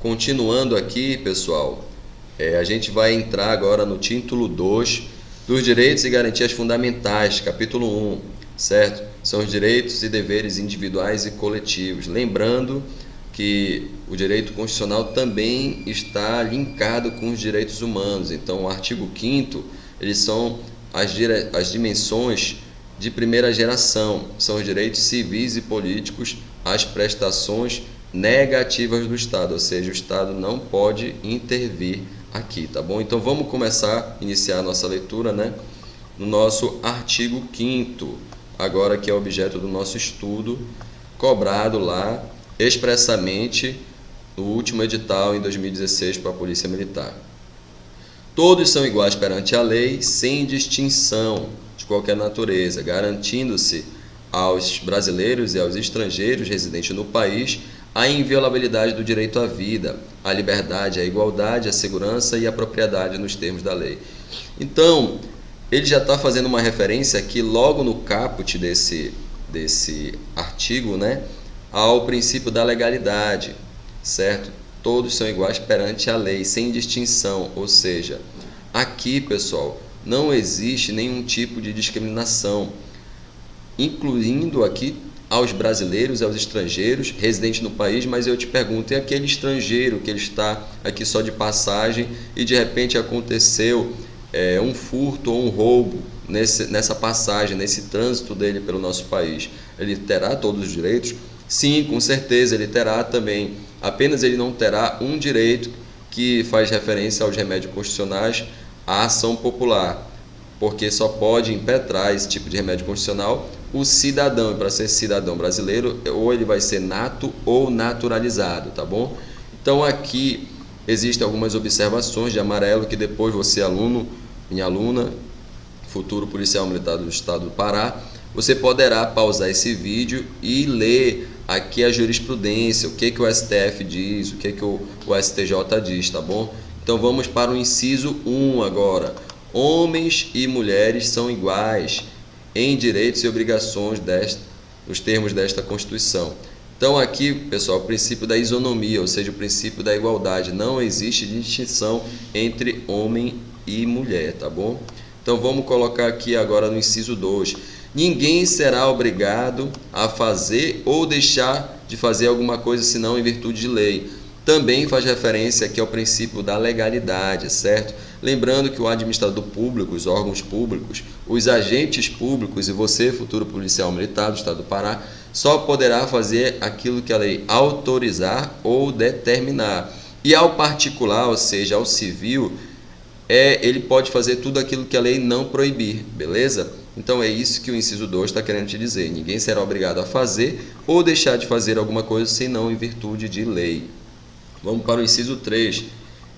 Continuando aqui, pessoal, a gente vai entrar agora no título 2 dos Direitos e Garantias Fundamentais, capítulo 1, certo? São os direitos e deveres individuais e coletivos. Lembrando que o direito constitucional também está linkado com os direitos humanos. Então, o artigo 5º, eles são as dimensões de primeira geração, são os direitos civis e políticos, as prestações negativas do Estado, ou seja, o Estado não pode intervir aqui, tá bom? Então vamos começar, iniciar a nossa leitura, né? No nosso artigo 5º, agora que é objeto do nosso estudo, cobrado lá expressamente no último edital em 2016 para a Polícia Militar. Todos são iguais perante a lei, sem distinção de qualquer natureza, garantindo-se aos brasileiros e aos estrangeiros residentes no país a inviolabilidade do direito à vida, à liberdade, à igualdade, à segurança e à propriedade nos termos da lei. Então, ele já está fazendo uma referência aqui logo no caput desse artigo, né, ao princípio da legalidade, certo? Todos são iguais perante a lei, sem distinção, ou seja, aqui, pessoal, não existe nenhum tipo de discriminação, incluindo aqui aos brasileiros e aos estrangeiros residentes no país, mas eu te pergunto, e aquele estrangeiro que ele está aqui só de passagem e de repente aconteceu um furto ou um roubo nessa passagem, nesse trânsito dele pelo nosso país, ele terá todos os direitos? Sim, com certeza ele terá também, apenas ele não terá um direito que faz referência aos remédios constitucionais, à ação popular, porque só pode impetrar esse tipo de remédio constitucional o cidadão, e para ser cidadão brasileiro, ou ele vai ser nato ou naturalizado, tá bom? Então aqui existem algumas observações de amarelo que depois você, aluno, minha aluna, futuro policial militar do estado do Pará, você poderá pausar esse vídeo e ler aqui a jurisprudência, o que o STF diz, o que o STJ diz, tá bom? Então vamos para o inciso 1 agora. Homens e mulheres são iguais em direitos e obrigações nos termos desta Constituição. Então aqui, pessoal, o princípio da isonomia, ou seja, o princípio da igualdade. Não existe distinção entre homem e mulher, tá bom? Então vamos colocar aqui agora no inciso 2. Ninguém será obrigado a fazer ou deixar de fazer alguma coisa senão em virtude de lei. Também faz referência aqui ao princípio da legalidade, certo? Lembrando que o administrador público, os órgãos públicos, os agentes públicos e você, futuro policial militar do estado do Pará, só poderá fazer aquilo que a lei autorizar ou determinar. E ao particular, ou seja, ao civil, ele pode fazer tudo aquilo que a lei não proibir, beleza? Então é isso que o inciso 2 está querendo te dizer. Ninguém será obrigado a fazer ou deixar de fazer alguma coisa senão em virtude de lei. Vamos para o inciso 3.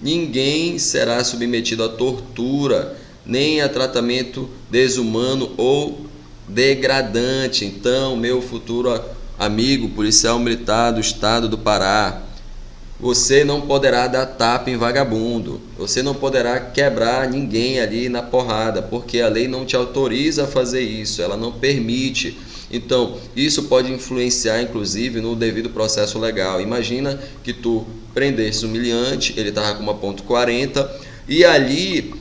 Ninguém será submetido a tortura, nem a tratamento desumano ou degradante. Então, meu futuro amigo policial militar do estado do Pará, você não poderá dar tapa em vagabundo, você não poderá quebrar ninguém ali na porrada, porque a lei não te autoriza a fazer isso, ela não permite. Então, isso pode influenciar, inclusive, no devido processo legal. Imagina que tu prendesse um humilhante, ele estava com uma ponto .40, e ali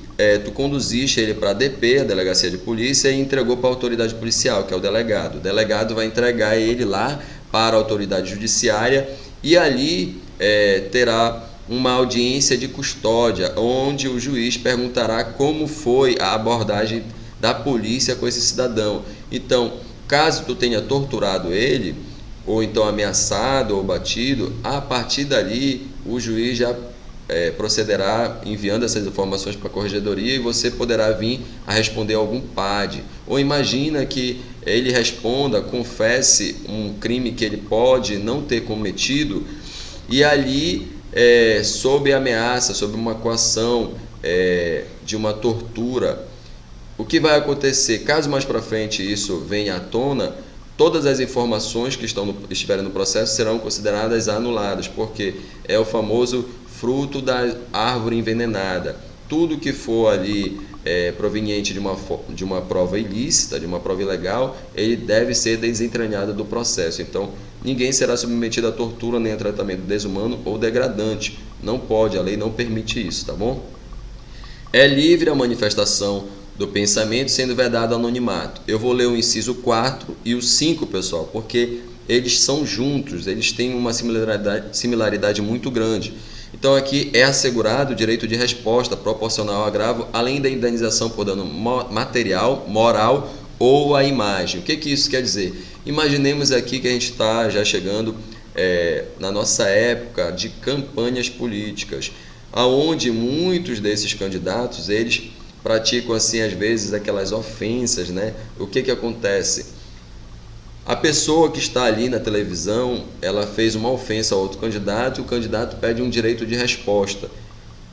tu conduziste ele para a DP, a Delegacia de Polícia, e entregou para a autoridade policial, que é o delegado. O delegado vai entregar ele lá para a autoridade judiciária, e ali terá uma audiência de custódia, onde o juiz perguntará como foi a abordagem da polícia com esse cidadão. Então, caso tu tenha torturado ele, ou então ameaçado ou batido, a partir dali o juiz já procederá enviando essas informações para a corregedoria e você poderá vir a responder algum PAD. Ou imagina que ele responda, confesse um crime que ele pode não ter cometido e ali, sob ameaça, sob uma coação de uma tortura, o que vai acontecer? Caso mais para frente isso venha à tona, todas as informações que estiverem no processo serão consideradas anuladas, porque é o famoso fruto da árvore envenenada. Tudo que for ali proveniente de uma prova ilícita, de uma prova ilegal, ele deve ser desentranhado do processo. Então, ninguém será submetido à tortura nem a tratamento desumano ou degradante. Não pode, a lei não permite isso, tá bom? É livre a manifestação do pensamento, sendo vedado anonimato. Eu vou ler o inciso 4 e o 5, pessoal, porque eles são juntos, eles têm uma similaridade muito grande. Então aqui é assegurado o direito de resposta proporcional ao agravo, além da indenização por dano material, moral ou à imagem. O que isso quer dizer? Imaginemos aqui que a gente está já chegando na nossa época de campanhas políticas, aonde muitos desses candidatos, eles praticam assim às vezes aquelas ofensas, né? O que acontece? A pessoa que está ali na televisão, ela fez uma ofensa a outro candidato e o candidato pede um direito de resposta.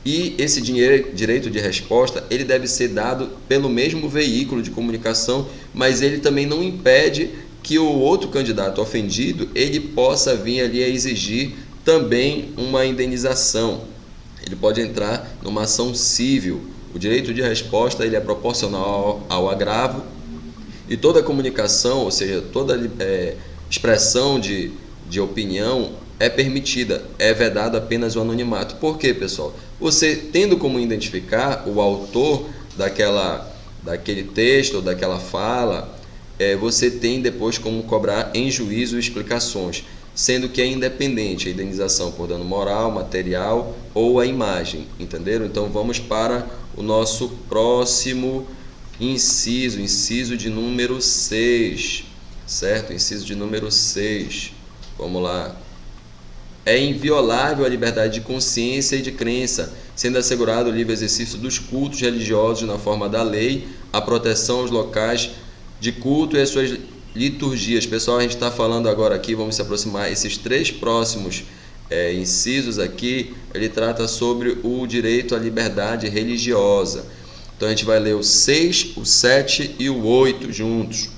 E esse direito de resposta, ele deve ser dado pelo mesmo veículo de comunicação, mas ele também não impede que o outro candidato ofendido, ele possa vir ali a exigir também uma indenização. Ele pode entrar numa ação civil. O direito de resposta, ele é proporcional ao agravo. E toda comunicação, ou seja, toda expressão de opinião é permitida, é vedado apenas o anonimato. Por quê, pessoal? Você tendo como identificar o autor daquele texto ou daquela fala, você tem depois como cobrar em juízo explicações, sendo que é independente a indenização por dano moral, material ou a imagem, entenderam? Então vamos para o nosso próximo inciso de número 6, certo? Inciso de número 6, vamos lá. É inviolável a liberdade de consciência e de crença, sendo assegurado o livre exercício dos cultos religiosos na forma da lei, a proteção aos locais de culto e as suas liturgias. Pessoal, a gente está falando agora aqui, vamos se aproximar, esses 3 próximos incisos aqui, ele trata sobre o direito à liberdade religiosa. Então a gente vai ler o 6, o 7 e o 8 juntos.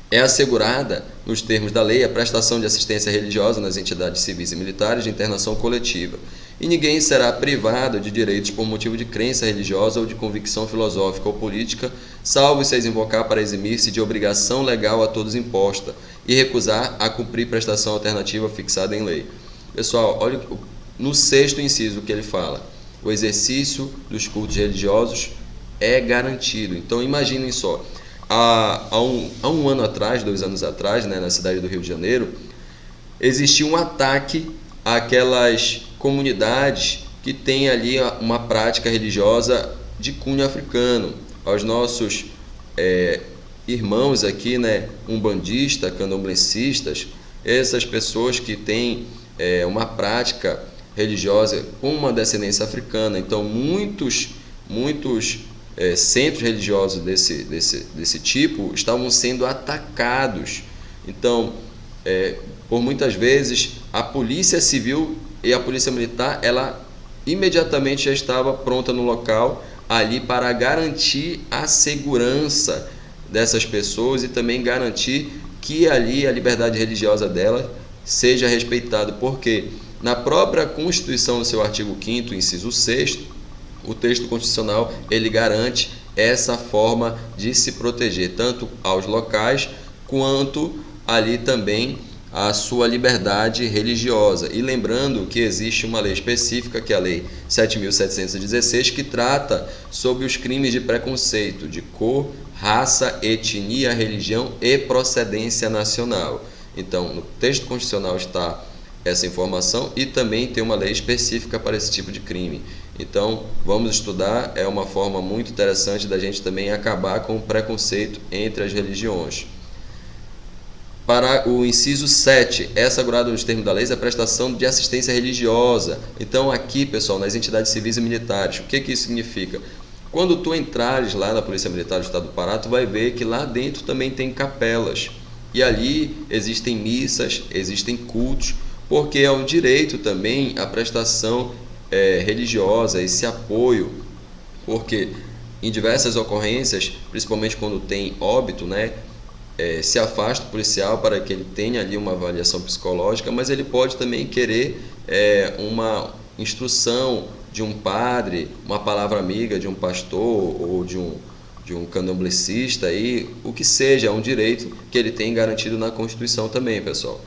É assegurada, nos termos da lei, a prestação de assistência religiosa nas entidades civis e militares de internação coletiva. E ninguém será privado de direitos por motivo de crença religiosa ou de convicção filosófica ou política, salvo se as invocar para eximir-se de obrigação legal a todos imposta e recusar a cumprir prestação alternativa fixada em lei. Pessoal, olha no 6º inciso o que ele fala. O exercício dos cultos religiosos é garantido. Então imaginem só, há um ano atrás, 2 anos atrás, né, na cidade do Rio de Janeiro, existiu um ataque àquelas comunidades que têm ali uma prática religiosa de cunho africano, aos nossos irmãos aqui, né, umbandistas, candomblecistas, essas pessoas que têm uma prática religiosa com uma descendência africana. Então muitos centros religiosos desse tipo estavam sendo atacados. Então, por muitas vezes, a polícia civil e a polícia militar, ela imediatamente já estava pronta no local ali para garantir a segurança dessas pessoas e também garantir que ali a liberdade religiosa dela seja respeitada, porque na própria Constituição, no seu artigo 5º, inciso 6º, o texto constitucional, ele garante essa forma de se proteger, tanto aos locais, quanto ali também a sua liberdade religiosa. E lembrando que existe uma lei específica, que é a Lei 7.716, que trata sobre os crimes de preconceito de cor, raça, etnia, religião e procedência nacional. Então, no texto constitucional está essa informação e também tem uma lei específica para esse tipo de crime. Então, vamos estudar, é uma forma muito interessante da gente também acabar com o preconceito entre as religiões. Para o inciso 7, é assegurado nos termos da lei a prestação de assistência religiosa. Então, aqui, pessoal, nas entidades civis e militares, o que isso significa? Quando tu entrares lá na Polícia Militar do Estado do Pará, tu vai ver que lá dentro também tem capelas. E ali existem missas, existem cultos, porque é um direito também a prestação religiosa, esse apoio, porque em diversas ocorrências, principalmente quando tem óbito, né, se afasta o policial para que ele tenha ali uma avaliação psicológica, mas ele pode também querer uma instrução de um padre, uma palavra amiga de um pastor ou de um candomblecista, aí, o que seja, é um direito que ele tem garantido na Constituição também, pessoal.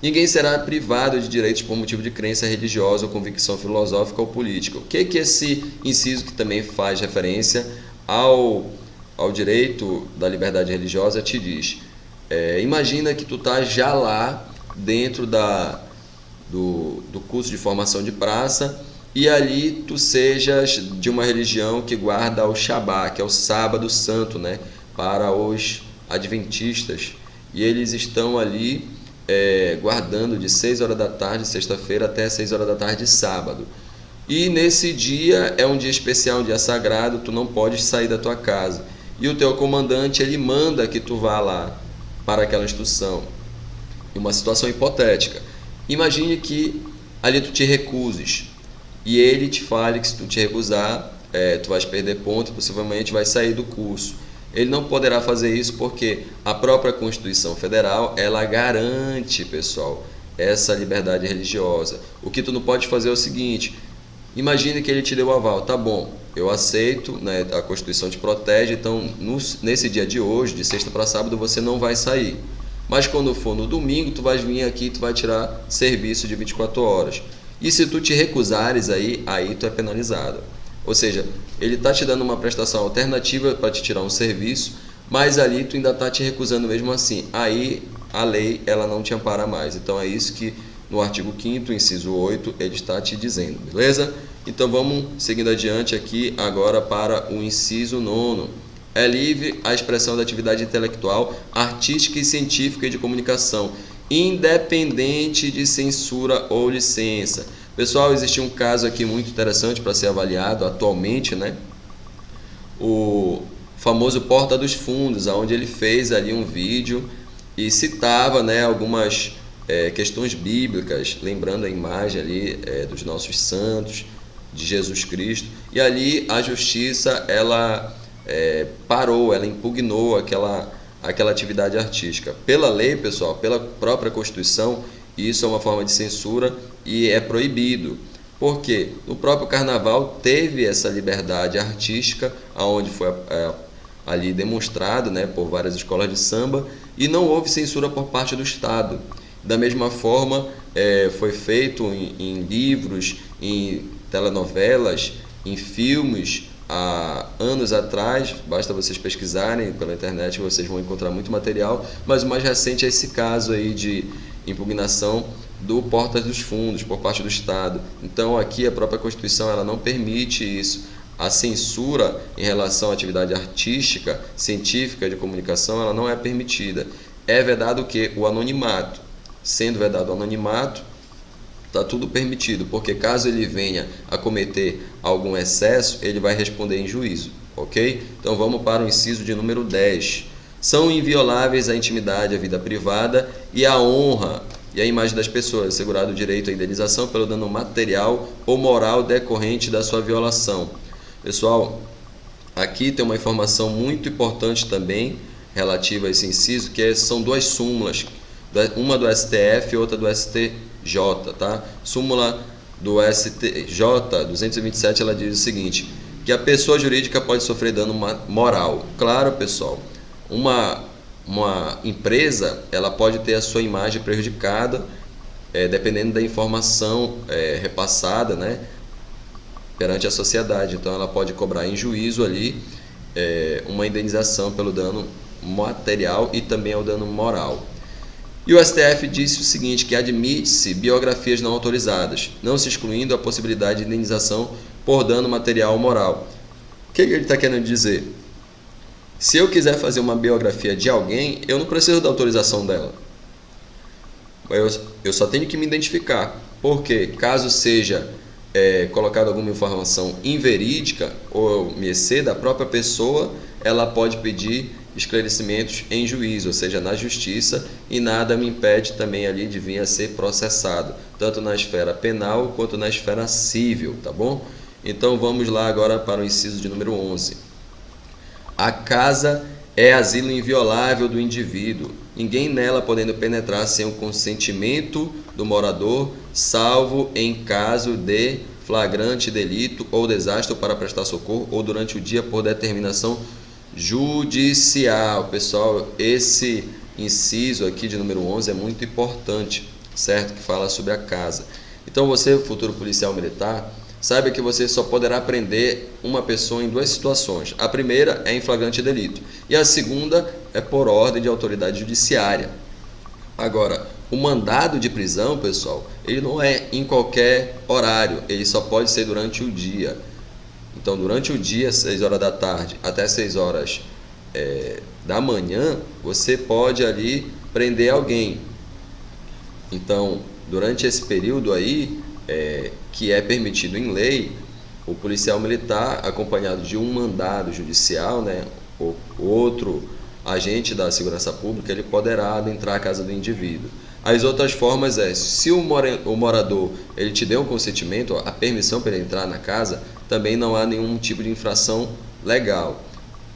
Ninguém será privado de direitos por motivo de crença religiosa ou convicção filosófica ou política. O que esse inciso, que também faz referência ao direito da liberdade religiosa, te diz? Imagina que tu tá já lá dentro do curso de formação de praça, e ali tu sejas de uma religião que guarda o Shabá, que é o sábado santo, né, para os adventistas, e eles estão ali guardando de 6 horas da tarde, sexta-feira, até 6 horas da tarde, sábado. E nesse dia é um dia especial, um dia sagrado, tu não podes sair da tua casa. E o teu comandante, ele manda que tu vá lá para aquela instrução. Em uma situação hipotética, imagine que ali tu te recuses e ele te fale que se tu te recusar, tu vais perder ponto, possivelmente vai sair do curso. Ele não poderá fazer isso porque a própria Constituição Federal, ela garante, pessoal, essa liberdade religiosa. O que tu não pode fazer é o seguinte: imagine que ele te deu o aval, tá bom, eu aceito, né, a Constituição te protege, então nesse dia de hoje, de sexta para sábado, você não vai sair. Mas quando for no domingo, tu vais vir aqui e tu vai tirar serviço de 24 horas. E se tu te recusares aí tu é penalizado. Ou seja, ele está te dando uma prestação alternativa para te tirar um serviço, mas ali tu ainda está te recusando mesmo assim. Aí a lei, ela não te ampara mais. Então é isso que no artigo 5º, inciso 8, ele está te dizendo, beleza? Então vamos seguindo adiante aqui agora para o inciso 9º. É livre a expressão da atividade intelectual, artística e científica e de comunicação, independente de censura ou licença. Pessoal, existe um caso aqui muito interessante para ser avaliado atualmente, né? O famoso Porta dos Fundos, onde ele fez ali um vídeo e citava, né, algumas questões bíblicas, lembrando a imagem ali dos nossos santos, de Jesus Cristo. E ali a justiça, ela parou, ela impugnou aquela atividade artística. Pela lei, pessoal, pela própria Constituição, isso é uma forma de censura e é proibido. Por quê? No próprio carnaval teve essa liberdade artística, onde foi ali demonstrado, né, por várias escolas de samba, e não houve censura por parte do Estado. Da mesma forma, foi feito em livros, em telenovelas, em filmes, há anos atrás. Basta vocês pesquisarem pela internet que vocês vão encontrar muito material, mas o mais recente é esse caso aí de impugnação do Porta dos Fundos por parte do Estado. Então aqui a própria Constituição, ela não permite isso. A censura em relação à atividade artística, científica, de comunicação, ela não é permitida. É vedado o quê? O anonimato. Sendo vedado o anonimato, está tudo permitido, porque caso ele venha a cometer algum excesso, ele vai responder em juízo, ok? Então vamos para o inciso de número 10. São invioláveis a intimidade, a vida privada e a honra e a imagem das pessoas, assegurado o direito à indenização pelo dano material ou moral decorrente da sua violação. Pessoal, aqui tem uma informação muito importante também relativa a esse inciso, que são duas súmulas, uma do STF e outra do STJ, tá? Súmula do STJ 227, ela diz o seguinte, que a pessoa jurídica pode sofrer dano moral. Claro, pessoal, uma empresa, ela pode ter a sua imagem prejudicada, dependendo da informação repassada, né, perante a sociedade. Então ela pode cobrar em juízo ali uma indenização pelo dano material e também ao dano moral. E o STF disse o seguinte, que admite-se biografias não autorizadas, não se excluindo a possibilidade de indenização por dano material ou moral. O que ele está querendo dizer? Se eu quiser fazer uma biografia de alguém, eu não preciso da autorização dela. Eu só tenho que me identificar, porque caso seja colocada alguma informação inverídica ou me exceda, a própria pessoa, ela pode pedir esclarecimentos em juízo, ou seja, na justiça, e nada me impede também ali de vir a ser processado, tanto na esfera penal quanto na esfera civil, tá bom? Então vamos lá agora para o inciso de número 11. A casa é asilo inviolável do indivíduo, ninguém nela podendo penetrar sem o consentimento do morador, salvo em caso de flagrante delito ou desastre para prestar socorro ou durante o dia por determinação judicial. Pessoal, esse inciso aqui de número 11 é muito importante, certo? Que fala sobre a casa. Então você, futuro policial militar, saiba que você só poderá prender uma pessoa em duas situações. A primeira é em flagrante delito e a segunda é por ordem de autoridade judiciária. Agora, o mandado de prisão, pessoal, ele não é em qualquer horário, ele só pode ser durante o dia. Então, durante o dia, 6 horas da tarde até 6 horas da manhã, você pode ali prender alguém. Então, durante esse período aí, que é permitido em lei, o policial militar, acompanhado de um mandado judicial, né, ou outro agente da segurança pública, ele poderá adentrar a casa do indivíduo. As outras formas se o morador ele te deu um consentimento, a permissão para ele entrar na casa, também não há nenhum tipo de infração legal.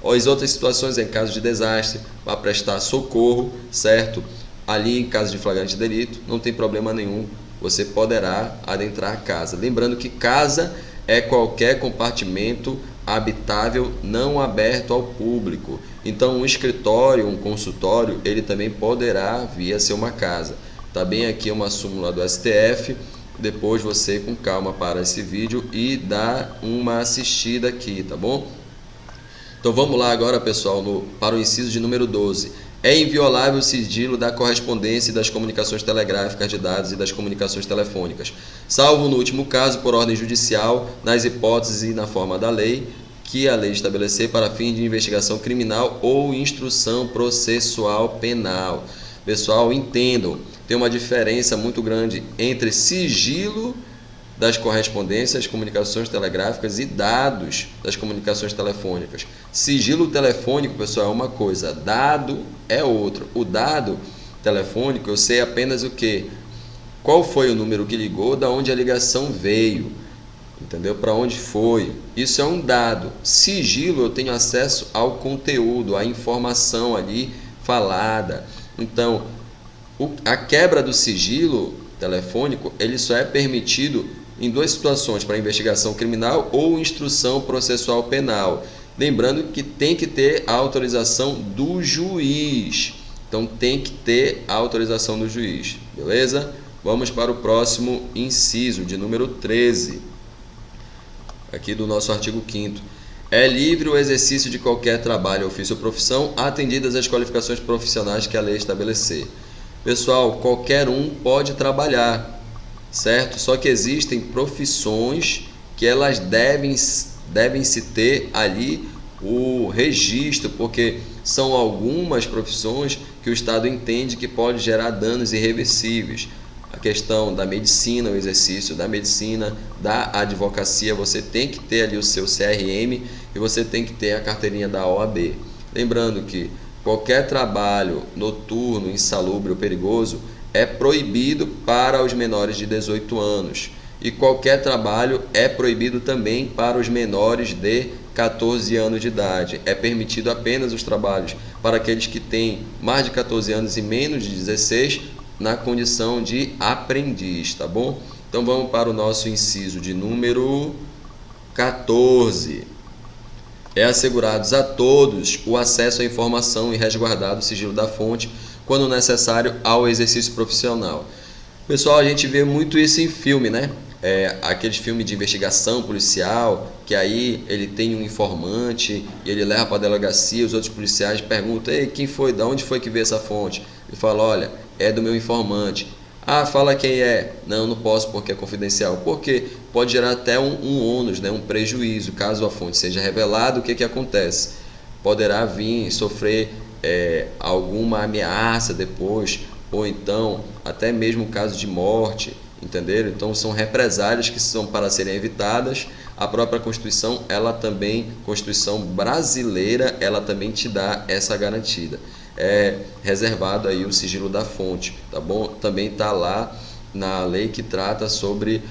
As outras situações em caso de desastre, para prestar socorro, certo? Ali em caso de flagrante delito, não tem problema nenhum, você poderá adentrar a casa. Lembrando que casa é qualquer compartimento habitável não aberto ao público. Então, um escritório, um consultório, ele também poderá vir a ser uma casa. Tá bem aqui uma súmula do STF. Depois você, com calma, para esse vídeo e dá uma assistida aqui, tá bom? Então vamos lá agora, pessoal, para o inciso de número 12. É inviolável o sigilo da correspondência e das comunicações telegráficas de dados e das comunicações telefônicas, salvo no último caso por ordem judicial, nas hipóteses e na forma da lei, que a lei estabelecer para fim de investigação criminal ou instrução processual penal. Pessoal, entendam, tem uma diferença muito grande entre sigilo das correspondências, comunicações telegráficas e dados das comunicações telefônicas. Sigilo telefônico, pessoal, é uma coisa, dado é outro. O dado telefônico, eu sei apenas o que? Qual foi o número que ligou, da onde a ligação veio, entendeu? Para onde foi. Isso é um dado. Sigilo, eu tenho acesso ao conteúdo, à informação ali falada. Então, a quebra do sigilo telefônico, ele só é permitido em duas situações, para investigação criminal ou instrução processual penal. Lembrando que tem que ter a autorização do juiz. Então tem que ter a autorização do juiz, beleza? Vamos para o próximo inciso, de número 13. Aqui do nosso artigo 5º. É livre o exercício de qualquer trabalho, ofício ou profissão, atendidas as qualificações profissionais que a lei estabelecer. Pessoal, qualquer um pode trabalhar, certo? Só que existem profissões que elas devem se ter ali o registro, porque são algumas profissões que o Estado entende que pode gerar danos irreversíveis. A questão da medicina, o exercício da medicina, da advocacia, você tem que ter ali o seu CRM e você tem que ter a carteirinha da OAB. Lembrando que qualquer trabalho noturno, insalubre ou perigoso é proibido para os menores de 18 anos. E qualquer trabalho é proibido também para os menores de 14 anos de idade. É permitido apenas os trabalhos para aqueles que têm mais de 14 anos e menos de 16, na condição de aprendiz, tá bom? Então vamos para o nosso inciso de número 14. É assegurados a todos o acesso à informação e resguardado o sigilo da fonte, quando necessário, ao exercício profissional. Pessoal, a gente vê muito isso em filme, né? Aqueles filmes de investigação policial, que aí ele tem um informante e ele leva para a delegacia, os outros policiais perguntam: ei, quem foi? De onde foi que veio essa fonte? Ele fala: olha, é do meu informante. Ah, fala quem é. Não posso porque é confidencial. Porque pode gerar até um ônus, né? Um prejuízo. Caso a fonte seja revelada, o que acontece? Poderá vir sofrer alguma ameaça depois, ou então até mesmo caso de morte, entenderam? Então são represálias que são para serem evitadas. A própria Constituição, Constituição brasileira, ela também te dá essa garantia. É reservado aí o sigilo da fonte, tá bom? Também está lá na lei que trata sobre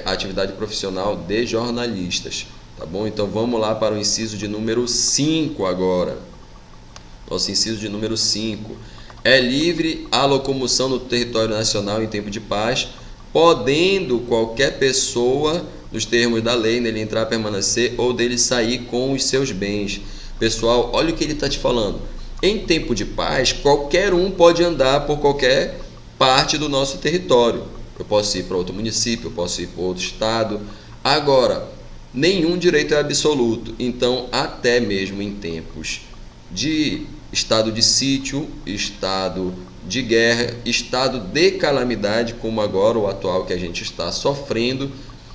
a atividade profissional de jornalistas, tá bom? Então vamos lá para o inciso de número 5 agora. Nosso inciso de número 5. É livre a locomoção no território nacional em tempo de paz, podendo qualquer pessoa, nos termos da lei, nele entrar, permanecer ou dele sair com os seus bens. Pessoal, olha o que ele está te falando. Em tempo de paz, qualquer um pode andar por qualquer parte do nosso território. Eu posso ir para outro município, eu posso ir para outro estado. Agora, nenhum direito é absoluto. Então, até mesmo em tempos de estado de sítio, estado de guerra, estado de calamidade, como agora o atual que a gente está sofrendo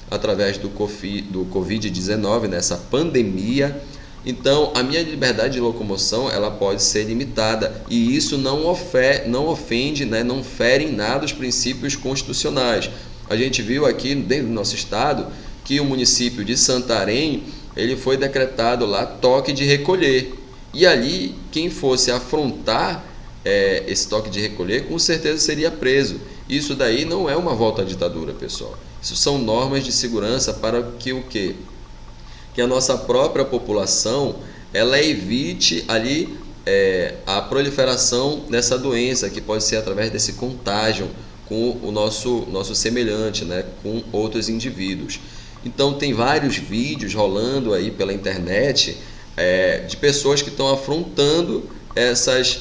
através do Covid-19, nessa pandemia. Então, a minha liberdade de locomoção ela pode ser limitada e isso não ofende, né, não fere em nada os princípios constitucionais. A gente viu aqui dentro do nosso estado que o município de Santarém ele foi decretado lá toque de recolher. E ali, quem fosse afrontar esse toque de recolher, com certeza seria preso. Isso daí não é uma volta à ditadura, pessoal. Isso são normas de segurança para que o quê? Que a nossa própria população ela evite ali a proliferação dessa doença, que pode ser através desse contágio com o nosso semelhante, né, com outros indivíduos. Então tem vários vídeos rolando aí pela internet de pessoas que estão afrontando essas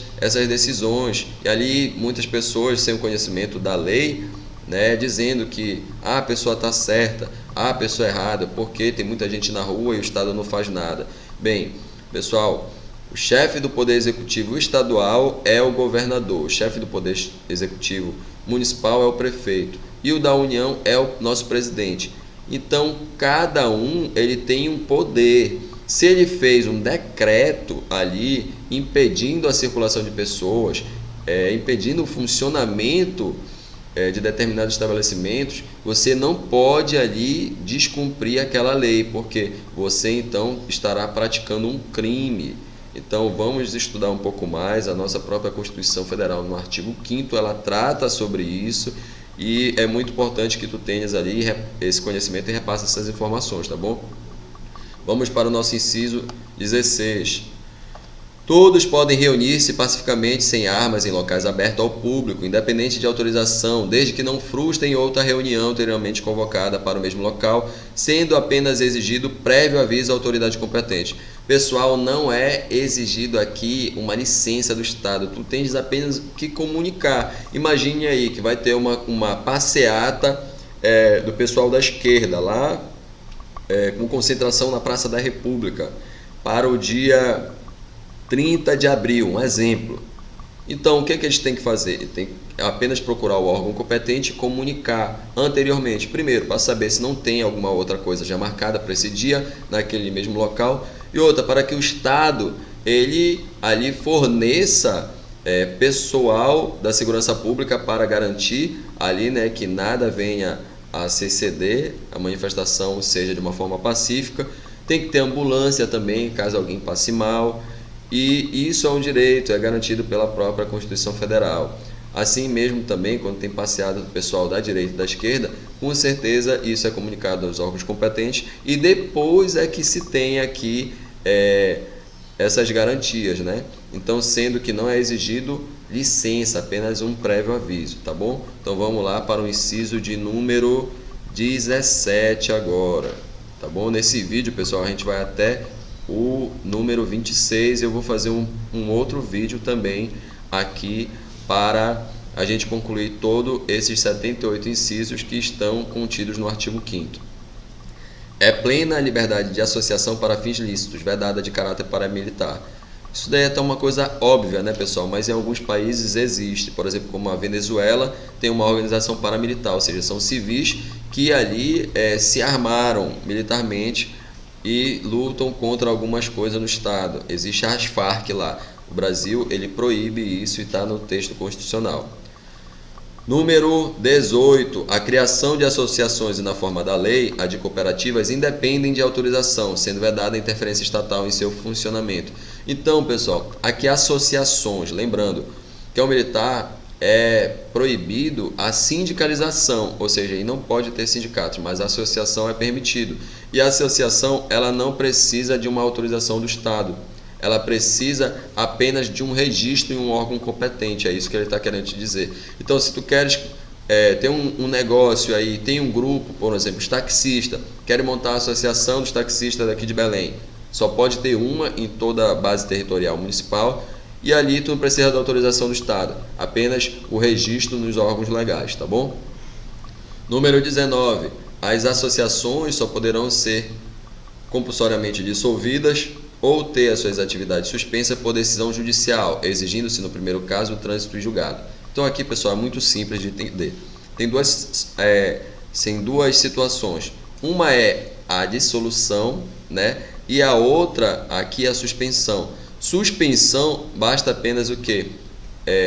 decisões, e ali muitas pessoas sem o conhecimento da lei, né, dizendo que a pessoa está certa, a pessoa errada, porque tem muita gente na rua e o Estado não faz nada. Bem, pessoal, o chefe do Poder Executivo estadual é o governador, o chefe do Poder Executivo municipal é o prefeito e o da União é o nosso presidente. Então, cada um ele tem um poder. Se ele fez um decreto ali impedindo a circulação de pessoas, impedindo o funcionamento de determinados estabelecimentos, você não pode ali descumprir aquela lei, porque você então estará praticando um crime. Então vamos estudar um pouco mais. A nossa própria Constituição Federal, no artigo 5º, ela trata sobre isso, e é muito importante que tu tenhas ali esse conhecimento e repasse essas informações, tá bom? Vamos para o nosso inciso 16. Todos podem reunir-se pacificamente sem armas em locais abertos ao público, independente de autorização, desde que não frustrem outra reunião anteriormente convocada para o mesmo local, sendo apenas exigido prévio aviso à autoridade competente. Pessoal, não é exigido aqui uma licença do Estado, tu tens apenas que comunicar. Imagine aí que vai ter uma passeata do pessoal da esquerda lá, com concentração na Praça da República, para o dia 30 de abril, um exemplo. Então, o que eles têm que fazer? Ele tem que apenas procurar o órgão competente e comunicar anteriormente. Primeiro, para saber se não tem alguma outra coisa já marcada para esse dia, naquele mesmo local. E outra, para que o Estado, ele ali forneça pessoal da segurança pública para garantir ali, né, que nada venha a se exceder, a manifestação seja de uma forma pacífica. Tem que ter ambulância também, caso alguém passe mal. E isso é um direito, é garantido pela própria Constituição Federal. Assim mesmo também, quando tem passeada do pessoal da direita e da esquerda, com certeza isso é comunicado aos órgãos competentes e depois é que se tem aqui essas garantias, né? Então, sendo que não é exigido licença, apenas um prévio aviso, tá bom? Então vamos lá para o inciso de número 17 agora, tá bom? Nesse vídeo, pessoal, a gente vai até o número 26, eu vou fazer um outro vídeo também aqui para a gente concluir todos esses 78 incisos que estão contidos no artigo 5º. É plena a liberdade de associação para fins lícitos, vedada de caráter paramilitar. Isso daí é até uma coisa óbvia, né, pessoal? Mas em alguns países existe, por exemplo, como a Venezuela, tem uma organização paramilitar, ou seja, são civis que ali se armaram militarmente e lutam contra algumas coisas no Estado. Existe as Farc lá. O Brasil ele proíbe isso e está no texto constitucional. Número 18. A criação de associações e na forma da lei, a de cooperativas, independem de autorização, sendo vedada a interferência estatal em seu funcionamento. Então, pessoal, aqui associações, lembrando que ao militar é proibido a sindicalização, ou seja, aí não pode ter sindicatos, mas a associação é permitido. E a associação ela não precisa de uma autorização do Estado, ela precisa apenas de um registro em um órgão competente, é isso que ele está querendo te dizer. Então, se tu queres ter um negócio aí, tem um grupo, por exemplo, os taxistas, querem montar a associação dos taxistas daqui de Belém, só pode ter uma em toda a base territorial municipal, e ali tu não precisa da autorização do Estado, apenas o registro nos órgãos legais, tá bom? Número 19. As associações só poderão ser compulsoriamente dissolvidas ou ter as suas atividades suspensas por decisão judicial, exigindo-se, no primeiro caso, o trânsito em julgado. Então aqui, pessoal, é muito simples de entender. Tem duas situações. Uma é a dissolução, né? E a outra aqui é a suspensão. Suspensão basta apenas o quê?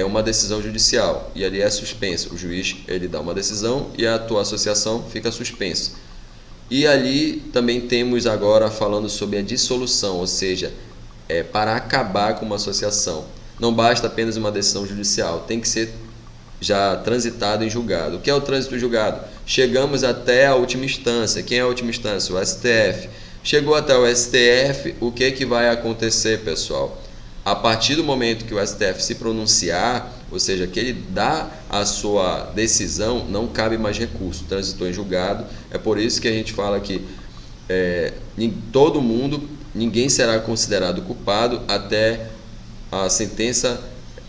Uma decisão judicial, e ali é suspensa. O juiz ele dá uma decisão e a tua associação fica suspensa. E ali também temos agora falando sobre a dissolução, ou seja, para acabar com uma associação. Não basta apenas uma decisão judicial, tem que ser já transitado em julgado. O que é o trânsito em julgado? Chegamos até a última instância. Quem é a última instância? O STF. Chegou até o STF, o que vai acontecer, pessoal? A partir do momento que o STF se pronunciar, ou seja, que ele dá a sua decisão, não cabe mais recurso, transitou em julgado. É por isso que a gente fala que todo mundo, ninguém será considerado culpado até a sentença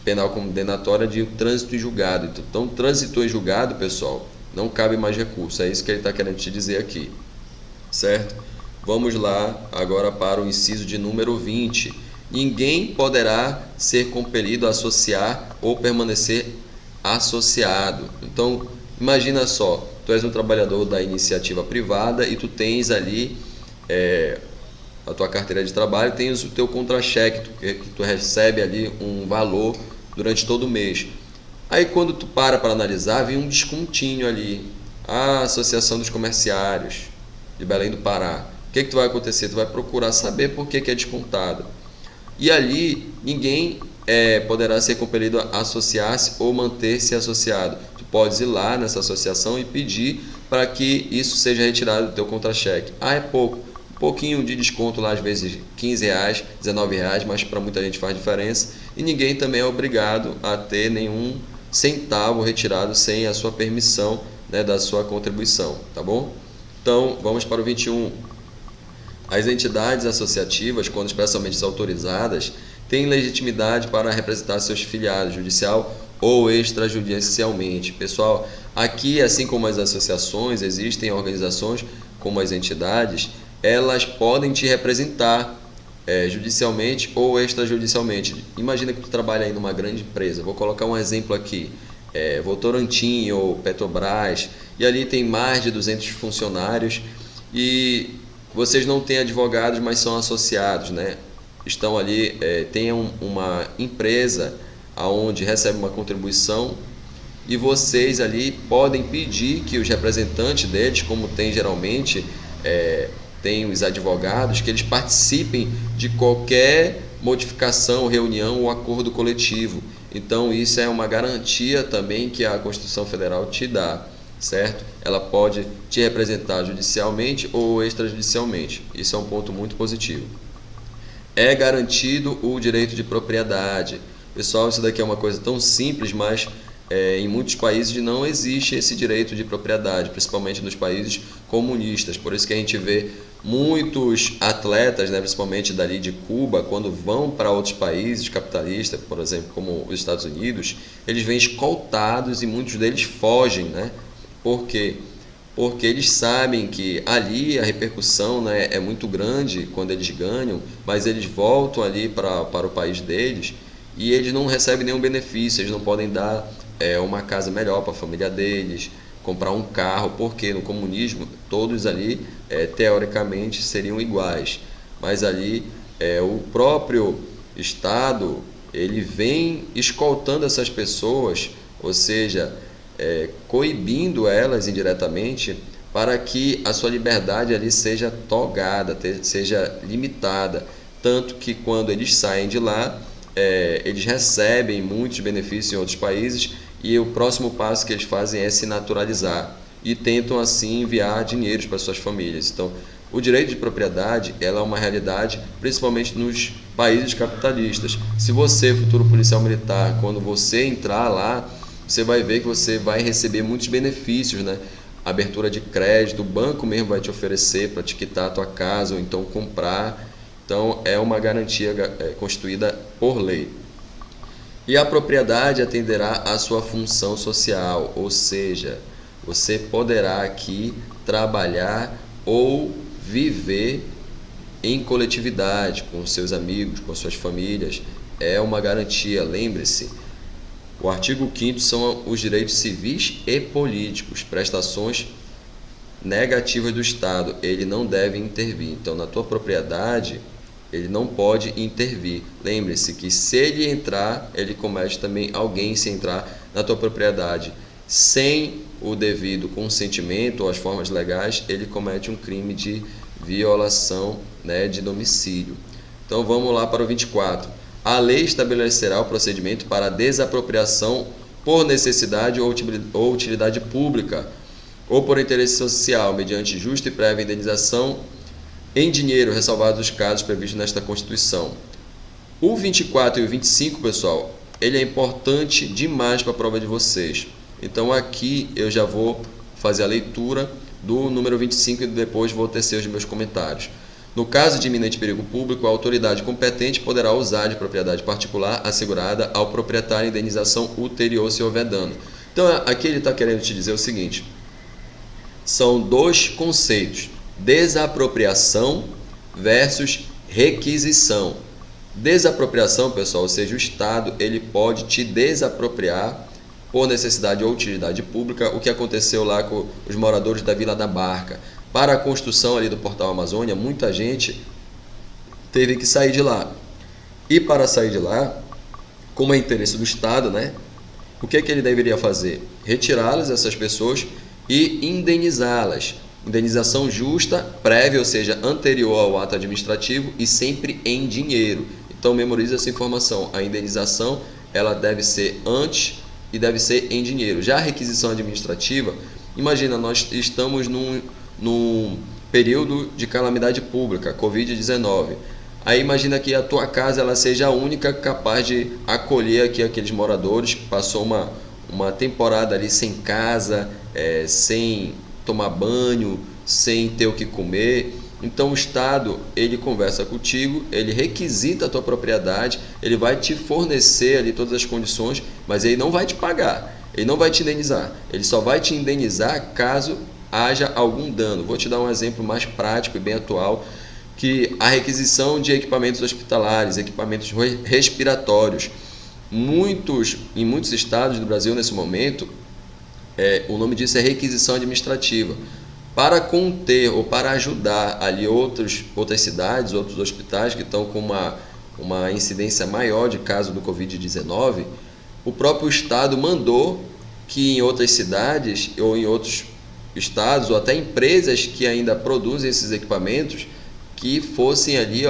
penal condenatória de trânsito em julgado. Então, transitou em julgado, pessoal, não cabe mais recurso. É isso que ele está querendo te dizer aqui, certo? Vamos lá agora para o inciso de número 20. Ninguém poderá ser compelido a associar ou permanecer associado. Então, imagina só, tu és um trabalhador da iniciativa privada e tu tens ali a tua carteira de trabalho, tens o teu contra-cheque, que tu recebe ali um valor durante todo o mês. Aí quando tu para analisar, vem um descontinho ali, a Associação dos Comerciários de Belém do Pará. O que tu vai acontecer? Tu vai procurar saber por que é descontado. E ali ninguém poderá ser compelido a associar-se ou manter-se associado. Tu podes ir lá nessa associação e pedir para que isso seja retirado do teu contra-cheque. É pouco, um pouquinho de desconto lá, às vezes R$15, R$19, mas para muita gente faz diferença. E ninguém também é obrigado a ter nenhum centavo retirado sem a sua permissão, né, da sua contribuição, tá bom? Então, vamos para o 21. As entidades associativas, quando expressamente autorizadas, têm legitimidade para representar seus filiados judicial ou extrajudicialmente. Pessoal, aqui, assim como as associações, existem organizações como as entidades, elas podem te representar judicialmente ou extrajudicialmente. Imagina que tu trabalha aí numa grande empresa. Vou colocar um exemplo aqui. Votorantim ou Petrobras, e ali tem mais de 200 funcionários e vocês não têm advogados, mas são associados, né? Estão ali, tem uma empresa onde recebe uma contribuição e vocês ali podem pedir que os representantes deles, como tem geralmente, tem os advogados, que eles participem de qualquer modificação, reunião ou acordo coletivo. Então isso é uma garantia também que a Constituição Federal te dá, certo? Ela pode te representar judicialmente ou extrajudicialmente. Isso é um ponto muito positivo. É garantido o direito de propriedade. Pessoal, isso daqui é uma coisa tão simples, mas em muitos países não existe esse direito de propriedade, principalmente nos países comunistas. Por isso que a gente vê muitos atletas, né, principalmente dali de Cuba, quando vão para outros países capitalistas, por exemplo, como os Estados Unidos, eles vêm escoltados e muitos deles fogem, né? Por quê? Porque eles sabem que ali a repercussão, né, é muito grande quando eles ganham, mas eles voltam ali para o país deles e eles não recebem nenhum benefício, eles não podem dar uma casa melhor para a família deles, comprar um carro, porque no comunismo todos ali teoricamente seriam iguais, mas ali o próprio Estado ele vem escoltando essas pessoas, ou seja, coibindo elas indiretamente para que a sua liberdade ali seja togada, seja limitada, tanto que quando eles saem de lá, eles recebem muitos benefícios em outros países e o próximo passo que eles fazem é se naturalizar e tentam assim enviar dinheiros para suas famílias. Então, o direito de propriedade ela é uma realidade principalmente nos países capitalistas. Se você, futuro policial militar, quando você entrar lá, você vai ver que você vai receber muitos benefícios, né? Abertura de crédito, o banco mesmo vai te oferecer para te quitar a tua casa ou então comprar. Então, é uma garantia constituída por lei. E a propriedade atenderá à sua função social, ou seja, você poderá aqui trabalhar ou viver em coletividade, com seus amigos, com suas famílias. É uma garantia, lembre-se. O artigo 5º são os direitos civis e políticos, prestações negativas do Estado. Ele não deve intervir. Então, na tua propriedade, ele não pode intervir. Lembre-se que se ele entrar, ele comete também, alguém se entrar na tua propriedade sem o devido consentimento ou as formas legais, ele comete um crime de violação, né, de domicílio. Então vamos lá para o 24. A lei estabelecerá o procedimento para desapropriação por necessidade ou utilidade pública ou por interesse social, mediante justa e prévia indenização em dinheiro, ressalvados os casos previstos nesta Constituição. O 24 e o 25, pessoal, ele é importante demais para a prova de vocês. Então aqui eu já vou fazer a leitura do número 25 e depois vou tecer os meus comentários. No caso de iminente perigo público, a autoridade competente poderá usar de propriedade particular assegurada ao proprietário indenização ulterior se houver dano. Então aqui ele está querendo te dizer o seguinte: são dois conceitos: desapropriação versus requisição. Desapropriação, pessoal, ou seja, o Estado ele pode te desapropriar por necessidade ou utilidade pública, o que aconteceu lá com os moradores da Vila da Barca. Para a construção ali do Portal Amazônia, muita gente teve que sair de lá. E para sair de lá, como é interesse do Estado, né, o que ele deveria fazer? Retirá-las, essas pessoas, e indenizá-las. Indenização justa, prévia, ou seja, anterior ao ato administrativo e sempre em dinheiro. Então memorize essa informação. A indenização ela deve ser antes e deve ser em dinheiro. Já a requisição administrativa, imagina, nós estamos num período de calamidade pública, Covid-19. Aí imagina que a tua casa ela seja a única capaz de acolher aqui aqueles moradores que passou uma temporada ali sem casa, sem tomar banho, sem ter o que comer. Então o Estado ele conversa contigo, ele requisita a tua propriedade, ele vai te fornecer ali todas as condições, mas ele não vai te pagar, ele não vai te indenizar, ele só vai te indenizar caso haja algum dano. Vou te dar um exemplo mais prático e bem atual, que a requisição de equipamentos hospitalares, equipamentos respiratórios. Em muitos estados do Brasil nesse momento, o nome disso é requisição administrativa. Para conter ou para ajudar ali outras cidades, outros hospitais que estão com uma incidência maior de casos do Covid-19, o próprio Estado mandou que em outras cidades ou em outros estados, ou até empresas que ainda produzem esses equipamentos, que fossem ali,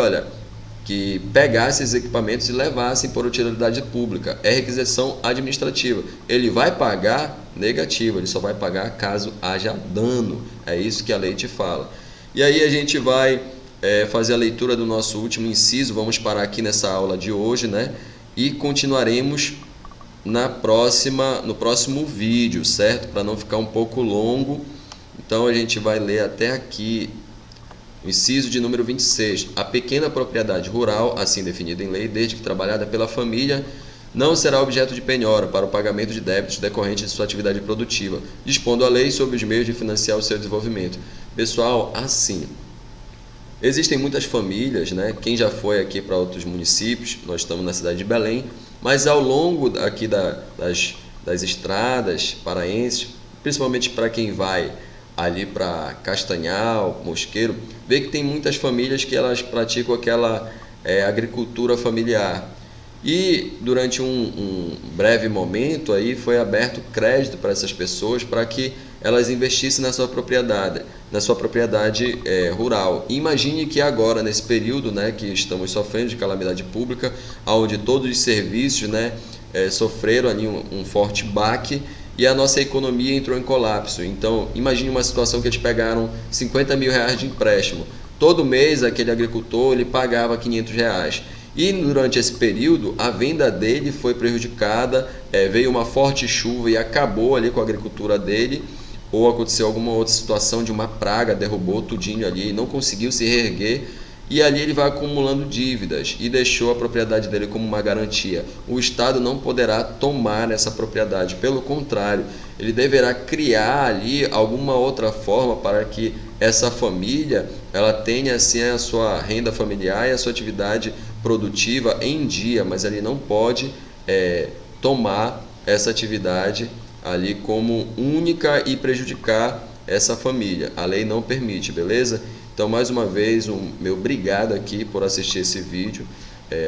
que pegassem esses equipamentos e levassem por utilidade pública. É requisição administrativa. Ele vai pagar negativo, ele só vai pagar caso haja dano. É isso que a lei te fala. E aí a gente vai fazer a leitura do nosso último inciso. Vamos parar aqui nessa aula de hoje, né? E continuaremos no próximo vídeo, certo? Para não ficar um pouco longo. Então a gente vai ler até aqui o inciso de número 26. A pequena propriedade rural, assim definida em lei, desde que trabalhada pela família, não será objeto de penhora para o pagamento de débitos decorrentes de sua atividade produtiva, dispondo a lei sobre os meios de financiar o seu desenvolvimento. Pessoal, assim, existem muitas famílias, né? Quem já foi aqui para outros municípios, nós estamos na cidade de Belém, mas ao longo aqui das estradas paraenses, principalmente para quem vai ali para Castanhal, Mosqueiro, vê que tem muitas famílias que elas praticam aquela agricultura familiar. E durante um breve momento aí foi aberto crédito para essas pessoas para que elas investissem na sua propriedade rural. E imagine que agora, nesse período, né, que estamos sofrendo de calamidade pública, onde todos os serviços, né, sofreram ali um forte baque, e a nossa economia entrou em colapso. Então, imagine uma situação que eles pegaram 50 mil reais de empréstimo. Todo mês, aquele agricultor ele pagava 500 reais. E durante esse período, a venda dele foi prejudicada, veio uma forte chuva e acabou ali com a agricultura dele, ou aconteceu alguma outra situação de uma praga, derrubou tudinho ali, não conseguiu se reerguer. e ali ele vai acumulando dívidas e deixou a propriedade dele como uma garantia. O Estado não poderá tomar essa propriedade, pelo contrário, ele deverá criar ali alguma outra forma para que essa família ela tenha assim a sua renda familiar e a sua atividade produtiva em dia, mas ele não pode tomar essa atividade ali como única e prejudicar essa família. A lei não permite, beleza? Então, mais uma vez, meu obrigado aqui por assistir esse vídeo.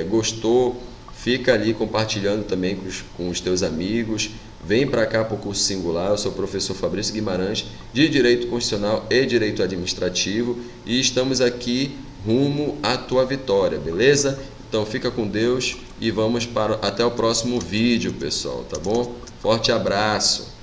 Gostou? Fica ali compartilhando também com os teus amigos. Vem para cá para o curso singular. Eu sou o professor Fabrício Guimarães, de Direito Constitucional e Direito Administrativo. E estamos aqui rumo à tua vitória, beleza? Então, fica com Deus e vamos até o próximo vídeo, pessoal, tá bom? Forte abraço!